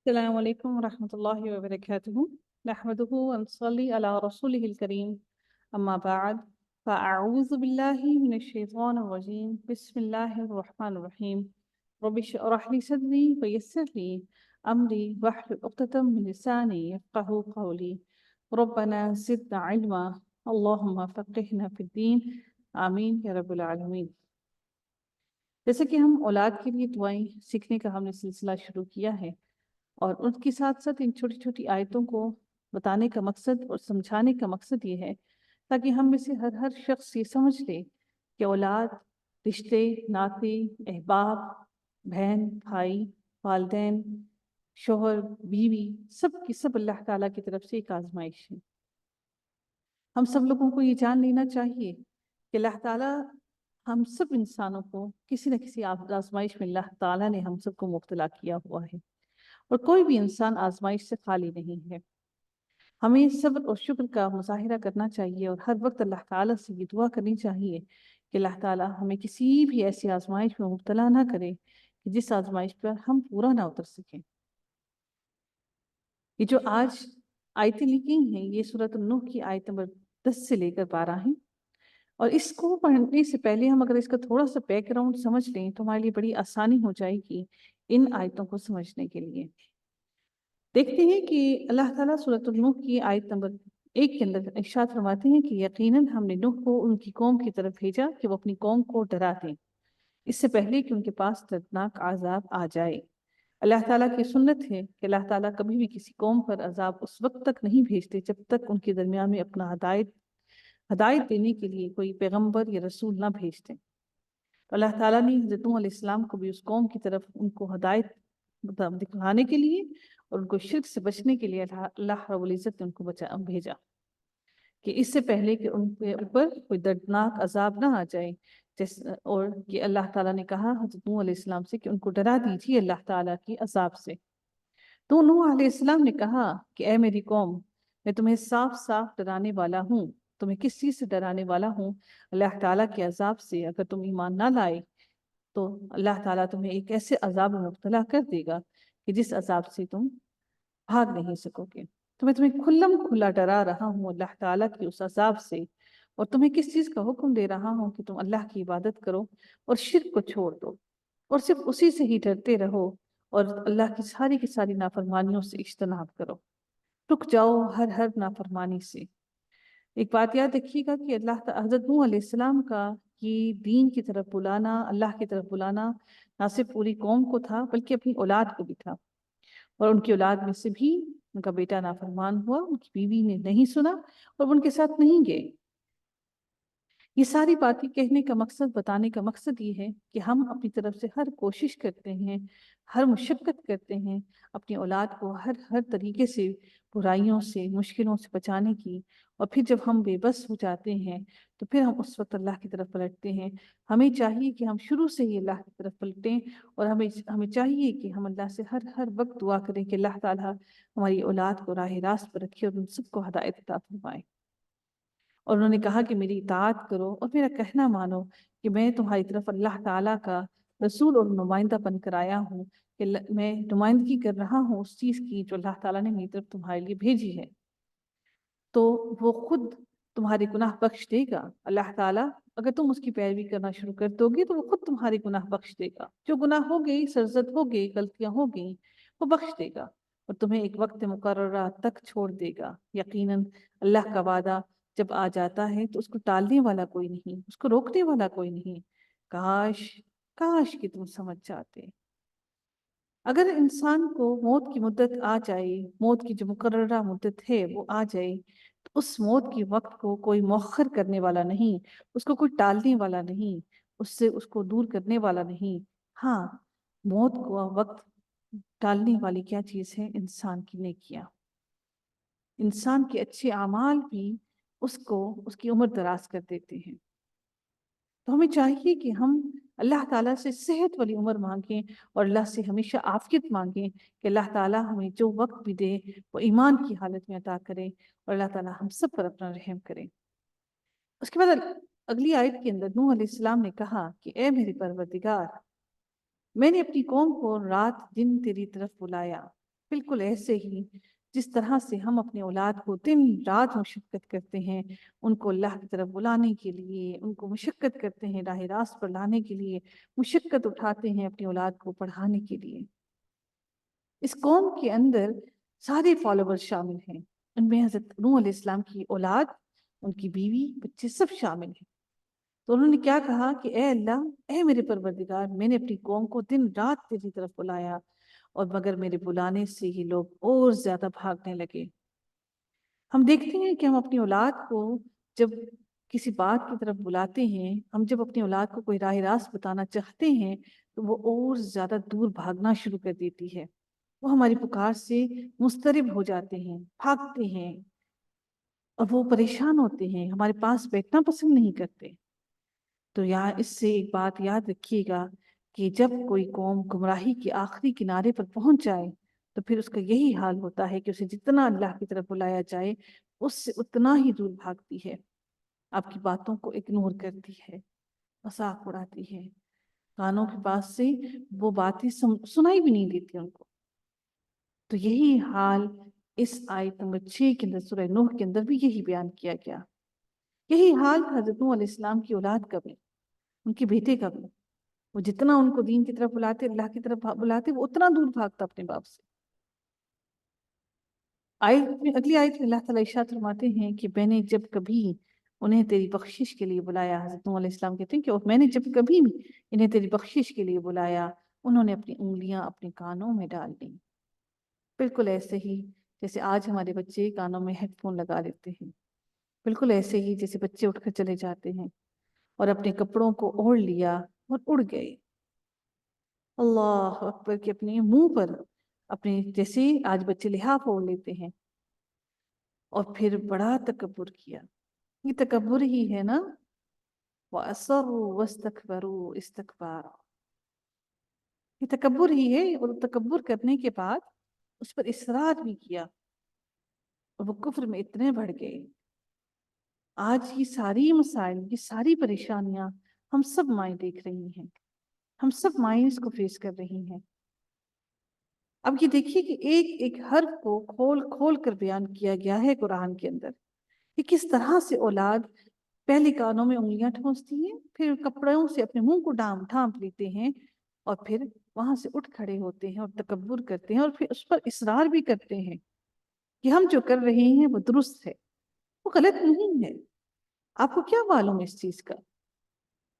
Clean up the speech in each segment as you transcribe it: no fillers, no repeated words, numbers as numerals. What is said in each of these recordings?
السلام عليكم ورحمة الله وبركاته. نحمده ونصلي على رسوله الكريم. أما بعد فأعوذ بالله من الشيطان الرجيم. بسم الله الرحمن الرحيم. رب اشرح لي صدري ويسر لي أمري واحلل عقدة من لساني يفقهوا قولي. ربنا زدنا علما اللهم فقهنا في الدين آمین یا رب العالمین. جیسے کہ ہم اولاد کے لیے دعائیں سیکھنے کا ہم نے سلسلہ شروع کیا ہے، اور ان کے ساتھ ساتھ ان چھوٹی چھوٹی آیتوں کو بتانے کا مقصد اور سمجھانے کا مقصد یہ ہے تاکہ ہم میں سے ہر شخص یہ سمجھ لے کہ اولاد، رشتے، ناطے، احباب، بہن، بھائی، والدین، شوہر، بیوی، سب کی سب اللہ تعالیٰ کی طرف سے ایک آزمائش ہے. ہم سب لوگوں کو یہ جان لینا چاہیے کہ اللہ تعالیٰ ہم سب انسانوں کو کسی نہ کسی آزمائش میں اللہ تعالیٰ نے ہم سب کو مبتلا کیا ہوا ہے، اور کوئی بھی انسان آزمائش سے خالی نہیں ہے. ہمیں صبر اور شکر کا مظاہرہ کرنا چاہیے، اور ہر وقت اللہ تعالیٰ سے یہ دعا کرنی چاہیے کہ اللہ تعالیٰ ہمیں کسی بھی ایسی آزمائش میں مبتلا نہ کرے کہ جس آزمائش پر ہم پورا نہ اتر سکیں. یہ جو آج آیتیں لکھی ہیں یہ سورۃ النوح کی آیت نمبر 10 سے لے کر 12 ہیں، اور اس کو پڑھنے سے پہلے ہم اگر اس کا تھوڑا سا بیک گراؤنڈ سمجھ لیں تو ہمارے لیے بڑی آسانی ہو جائے گی ان آیتوں کو سمجھنے کے لیے. دیکھتے ہیں کہ اللہ تعالیٰ سورۃ النوح کی آیت نمبر 1 کے اندر ارشاد فرماتے ہیں کہ یقیناً ہم نے نوح کو ان کی قوم کی طرف بھیجا کہ وہ اپنی قوم کو ڈرا دیں اس سے پہلے کہ ان کے پاس دردناک عذاب آ جائے. اللہ تعالیٰ کی سنت ہے کہ اللہ تعالیٰ کبھی بھی کسی قوم پر عذاب اس وقت تک نہیں بھیجتے جب تک ان کے درمیان میں اپنا ہدایت دینے کے لیے کوئی پیغمبر یا رسول نہ بھیجتے. تو اللہ تعالیٰ نے حضرت نوح علیہ السلام کو بھی اس قوم کی طرف ان کو ہدایت دکھانے کے لیے اور ان کو شرک سے بچنے کے لیے اللہ رب العزت نے ان کو بھیجا کہ اس سے پہلے کہ ان کے اوپر کوئی دردناک عذاب نہ آ جائے. اور کہ اللہ تعالیٰ نے کہا حضرت نوح علیہ السلام سے کہ ان کو ڈرا دیجیے اللہ تعالیٰ کی عذاب سے. تو نوح علیہ السلام نے کہا کہ اے میری قوم، میں تمہیں صاف صاف ڈرانے والا ہوں. تمہیں کس چیز سے ڈرانے والا ہوں؟ اللہ تعالیٰ کے عذاب سے. اگر تم ایمان نہ لائے تو اللہ تعالیٰ تمہیں ایک ایسے عذاب میں مبتلا کر دے گا کہ جس عذاب سے تم بھاگ نہیں سکو گے. تو میں تمہیں کھلم کھلا ڈرا رہا ہوں اللہ تعالیٰ کی اس عذاب سے، اور تمہیں کس چیز کا حکم دے رہا ہوں کہ تم اللہ کی عبادت کرو اور شرک کو چھوڑ دو، اور صرف اسی سے ہی ڈرتے رہو، اور اللہ کی ساری نافرمانیوں سے اجتناب کرو. رک جاؤ ہر نافرمانی سے. ایک بات یاد رکھیے گا کہ حضرت نوح علیہ السلام کا یہ دین کی طرف بلانا، اللہ کی طرف بلانا نہ صرف پوری قوم کو تھا بلکہ اپنی اولاد کو بھی تھا. اور ان کی اولاد میں سے بھی ان کا بیٹا نافرمان ہوا، ان کی بیوی نے نہیں سنا اور ان کے ساتھ نہیں گئے. یہ ساری باتیں کہنے کا مقصد، بتانے کا مقصد یہ ہے کہ ہم اپنی طرف سے ہر کوشش کرتے ہیں، ہر مشقت کرتے ہیں اپنی اولاد کو ہر طریقے سے برائیوں سے، مشکلوں سے بچانے کی، اور پھر جب ہم بے بس ہو جاتے ہیں تو پھر ہم اس وقت اللہ کی طرف پلٹتے ہیں. ہمیں چاہیے کہ ہم شروع سے ہی اللہ کی طرف پلٹیں، اور ہمیں چاہیے کہ ہم اللہ سے ہر وقت دعا کریں کہ اللہ تعالیٰ ہماری اولاد کو راہ راست پر رکھے اور ان سب کو ہدایت عطا فرمائے. اور انہوں نے کہا کہ میری اطاعت کرو اور میرا کہنا مانو کہ میں تمہاری طرف اللہ تعالیٰ کا رسول اور نمائندہ بن کر آیا ہوں، کہ میں نمائندگی کر رہا ہوں اس چیز کی جو اللہ تعالیٰ نے میری طرف تمہارے لیے بھیجی ہے. تو وہ خود تمہارے گناہ بخش دے گا. اللہ تعالیٰ اگر تم اس کی پیروی کرنا شروع کر دو گے تو وہ خود تمہارے گناہ بخش دے گا. جو گناہ ہو گئی، سرزد ہو گئی، غلطیاں ہو گئیں، وہ بخش دے گا اور تمہیں ایک وقت مقررہ تک چھوڑ دے گا. یقیناً اللہ کا وعدہ جب آ جاتا ہے تو اس کو ٹالنے والا کوئی نہیں، اس کو روکنے والا کوئی نہیں. کاش کہ تم سمجھ جاتے. اگر انسان کو موت کی مدت آ جائے، موت کی جو مقررہ مدت ہے وہ آ جائے، تو اس موت کی وقت کو کوئی مؤخر کرنے والا نہیں، اس کو کوئی ٹالنے والا نہیں، اس کو دور کرنے والا نہیں. ہاں، موت کو وقت ٹالنے والی کیا چیز ہے؟ انسان کی نیکیاں. انسان کے اچھے اعمال بھی اس کی عمر دراز کر دیتے ہیں. تو ہمیں چاہیے کہ ہم اللہ تعالیٰ سے صحت والی عمر مانگیں اور اللہ سے ہمیشہ عافیت مانگیں کہ اللہ تعالیٰ ہمیں جو وقت بھی دے وہ ایمان کی حالت میں عطا کرے، اور اللہ تعالیٰ ہم سب پر اپنا رحم کرے. اس کے بعد اگلی آیت کے اندر نوح علیہ السلام نے کہا کہ اے میرے پروردگار، میں نے اپنی قوم کو رات دن تیری طرف بلایا بالکل ایسے ہی جس طرح سے ہم اپنے اولاد کو دن رات مشقت کرتے ہیں ان کو اللہ کی طرف بلانے کے لیے، ان کو مشقت کرتے ہیں راہ راست پر لانے کے لیے، مشقت اٹھاتے ہیں اپنی اولاد کو پڑھانے کے لیے، اس قوم کے اندر سارے فالوور شامل ہیں، ان میں حضرت نوح علیہ السلام کی اولاد، ان کی بیوی، بچے سب شامل ہیں۔ تو انہوں نے کیا کہا کہ اے اللہ، اے میرے پروردگار، میں نے اپنی قوم کو دن رات تیری طرف بلایا، اور مگر میرے بلانے سے ہی لوگ اور زیادہ بھاگنے لگے۔ ہم دیکھتے ہیں کہ ہم اپنی اولاد کو جب کسی بات کی طرف بلاتے ہیں، ہم جب اپنی اولاد کو کوئی راہ راست بتانا چاہتے ہیں تو وہ اور زیادہ دور بھاگنا شروع کر دیتی ہے، وہ ہماری پکار سے مضطرب ہو جاتے ہیں، بھاگتے ہیں، اور وہ پریشان ہوتے ہیں، ہمارے پاس بیٹھنا پسند نہیں کرتے۔ تو یہاں اس سے ایک بات یاد رکھیے گا کہ جب کوئی قوم گمراہی کے آخری کنارے پر پہنچ جائے تو پھر اس کا یہی حال ہوتا ہے کہ اسے جتنا اللہ کی طرف بلایا جائے اس سے اتنا ہی دور بھاگتی ہے، آپ کی باتوں کو اگنور کرتی ہے، مذاق اڑاتی ہے، کانوں کے پاس سے وہ باتیں سنائی بھی نہیں دیتی ان کو۔ تو یہی حال اس آیت نمبر 6 کے اندر، سورہ نوح کے اندر بھی یہی بیان کیا گیا۔ یہی حال حضرت نوح علیہ السلام کی اولاد کا بھی، ان کے بیٹے کا بھی، وہ جتنا ان کو دین کی طرف بلاتے، اللہ کی طرف بلاتے، وہ اتنا دور بھاگتا اپنے باپ سے۔ اگلی آیت میں اللہ تعالیٰ ارشاد فرماتے ہیں کہ میں نے جب کبھی انہیں تیری بخشش کے لیے بلایا، حضرت نوح علیہ السلام کہتے ہیں کہ میں نے جب کبھی انہیں تیری بخشش کے لیے بلایا، انہوں نے اپنی انگلیاں اپنے کانوں میں ڈال دیں۔ بالکل ایسے ہی جیسے آج ہمارے بچے کانوں میں ہیڈ فون لگا لیتے ہیں، بالکل ایسے ہی جیسے بچے اٹھ کر چلے جاتے ہیں اور اپنے کپڑوں کو اوڑھ لیا اور اڑ گئے۔ اللہ اکبر، کہ اپنے منہ پر اپنے، جیسے آج بچے لحاف اوڑھ لیتے ہیں اور پھر بڑا تکبر کیا، یہ تکبر ہی ہے نا، وَأَصَرُّوا وَاسْتَكْبَرُوا اسْتِكْبَارًا، یہ تکبر ہی ہے، اور تکبر کرنے کے بعد اس پر اصرار بھی کیا اور وہ کفر میں اتنے بڑھ گئے۔ آج یہ ساری مسائل، یہ ساری پریشانیاں ہم سب مائیں دیکھ رہی ہیں، ہم سب مائیں اس کو فیس کر رہی ہیں۔ اب یہ دیکھیے کہ ایک ایک حرف کو کھول کھول کر بیان کیا گیا ہے قرآن کے اندر، کہ کس طرح سے اولاد پہلے کانوں میں انگلیاں ٹھونستی ہیں، پھر کپڑوں سے اپنے منہ کو ڈھانپ لیتے ہیں، اور پھر وہاں سے اٹھ کھڑے ہوتے ہیں اور تکبر کرتے ہیں، اور پھر اس پر اصرار بھی کرتے ہیں کہ ہم جو کر رہے ہیں وہ درست ہے، وہ غلط نہیں ہے، آپ کو کیا معلوم ہے اس چیز کا؟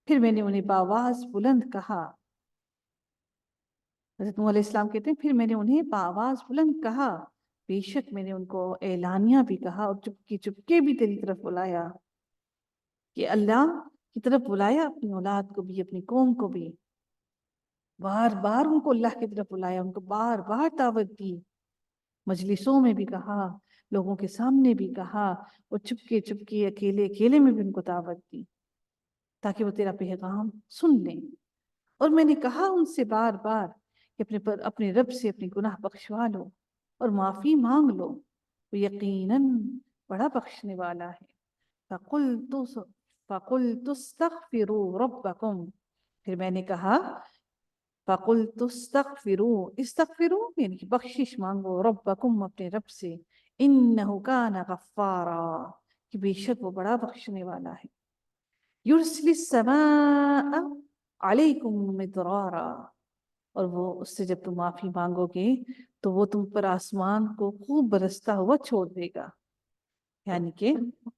پھر میں نے انہیں بآواز بلند کہا، حضرت نوح علیہ السلام کہتے ہیں پھر میں نے انہیں بآواز بلند کہا، بے شک میں نے ان کو اعلانیہ بھی کہا اور چپکے چپکے بھی تیری طرف بلایا، کہ اللہ کی طرف بلایا، اپنی اولاد کو بھی، اپنی قوم کو بھی، بار بار ان کو اللہ کی طرف بلایا، ان کو بار بار دعوت دی، مجلسوں میں بھی کہا، لوگوں کے سامنے بھی کہا، اور چپکے چپکے اکیلے اکیلے میں بھی ان کو دعوت دی تاکہ وہ تیرا پیغام سن لیں۔ اور میں نے کہا ان سے بار بار کہ اپنے رب سے اپنے گناہ بخشوا لو اور معافی مانگ لو، وہ یقیناً بڑا بخشنے والا ہے۔ فَقُلْتُ اسْتَغْفِرُوا رَبَّكُمْ، پھر میں نے کہا فَقُلْتُ اسْتَغْفِرُوا، استغفروا یعنی کہ بخشش مانگو، ربکم اپنے رب سے، انہو کان غفارا، کہ بے شک وہ بڑا بخشنے والا ہے، یرسل السماء علیکم مدرارا، اور وہ اس سے جب تم معافی مانگو گے تو وہ تم پر آسمان کو خوب برستا ہوا چھوڑ دے گا، یعنی کہ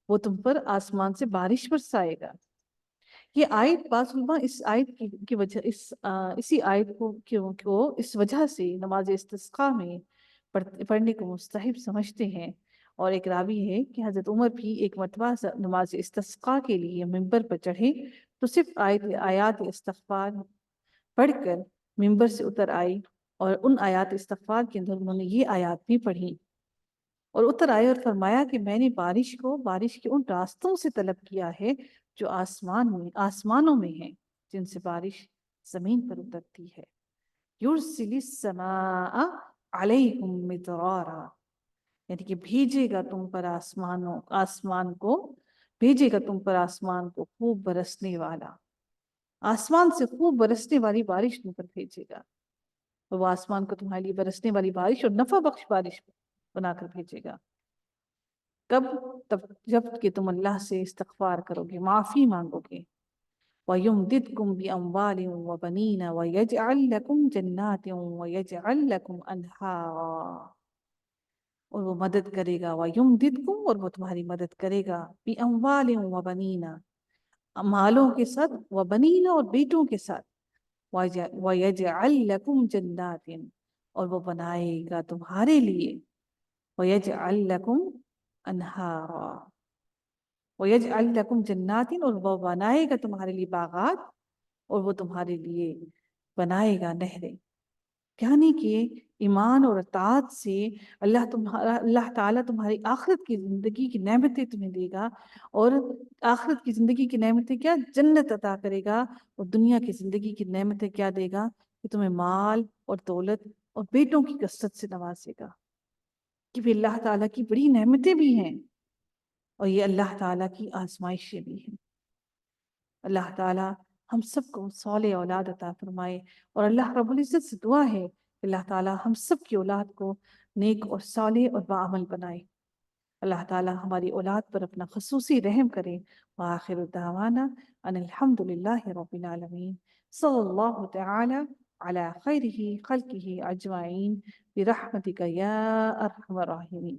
وہ تم پر آسمان سے بارش برسائے گا۔ یہ آیت بعض علماء اس آیت کی وجہ اسی آیت کو اس وجہ سے نماز استسقاء میں پڑھنے کو مستحب سمجھتے ہیں، اور ایک راوی ہے کہ حضرت عمر بھی ایک مرتبہ نماز استسقاء کے لیے ممبر پر چڑھے تو صرف آیات استغفار پڑھ کر ممبر سے اتر آئی، اور ان آیات استغفار کے اندر انہوں نے یہ آیات بھی پڑھی، اور اتر آئے اور فرمایا کہ میں نے بارش کے ان راستوں سے طلب کیا ہے جو آسمانوں میں ہیں، جن سے بارش زمین پر اترتی ہے۔ یرسل السماء علیکم مدرارا، یعنی کہ بھیجے گا تم پر آسمان کو خوب برسنے والا، آسمان سے خوب برسنے والی بارش تم پر بھیجے گا۔ اور وہ آسمان کو تمہارے لیے برسنے والی بارش اور نفع بخش بارش بنا کر بھیجے گا۔ کب؟ تب جب کہ تم اللہ سے استغفار کرو گے، معافی مانگو گے۔ وَيُمْدِدْكُمْ بِأَمْوَالٍ وَبَنِينَ وَيَجْعَلْ لَكُمْ جَنَّاتٍ وَيَجْعَلْ لَكُمْ أَنْهَارًا، اور وہ مدد کرے گا، وَيُمْدِدْكُمْ، اور وہ تمہاری مدد کرے گا، بِأَمْوَالٍ وَبَنِينَ، مالوں کے ساتھ، وَبَنِينَ، اور بیٹوں کے ساتھ، وَيَجْعَلْ لَكُمْ جَنَّاتٍ، اور وہ بنائے گا تمہارے لیے، وَيَجْعَلْ لَكُمْ أَنْهَارًا، وَيَجْعَلْ لَكُمْ جَنَّاتٍ، اور وہ بنائے گا تمہارے لیے باغات، اور وہ تمہارے لیے بنائے گا نہریں۔ یعنی کہ ایمان اور اطاعت سے اللہ تعالیٰ تمہاری آخرت کی زندگی کی نعمتیں تمہیں دے گا، اور آخرت کی زندگی کی نعمتیں کیا؟ جنت عطا کرے گا، اور دنیا کی زندگی کی نعمتیں کیا دے گا؟ کہ تمہیں مال اور دولت اور بیٹوں کی کثرت سے نوازے گا، کہ بھی اللہ تعالیٰ کی بڑی نعمتیں بھی ہیں، اور یہ اللہ تعالیٰ کی آزمائشیں بھی ہیں۔ اللہ تعالیٰ ہم سب کو صالح اولاد عطا فرمائے، اور اللہ رب العزت سے دعا ہے کہ اللہ تعالیٰ ہم سب کی اولاد کو نیک اور صالح اور باعمل بنائے۔ اللہ تعالیٰ ہماری اولاد پر اپنا خصوصی رحم کرے۔ وآخر دعوانا ان الحمد للہ رب العالمین، صلی اللہ تعالی علی خیرہ خلقہ اجمعین، برحمتک یا ارحم الراحمین۔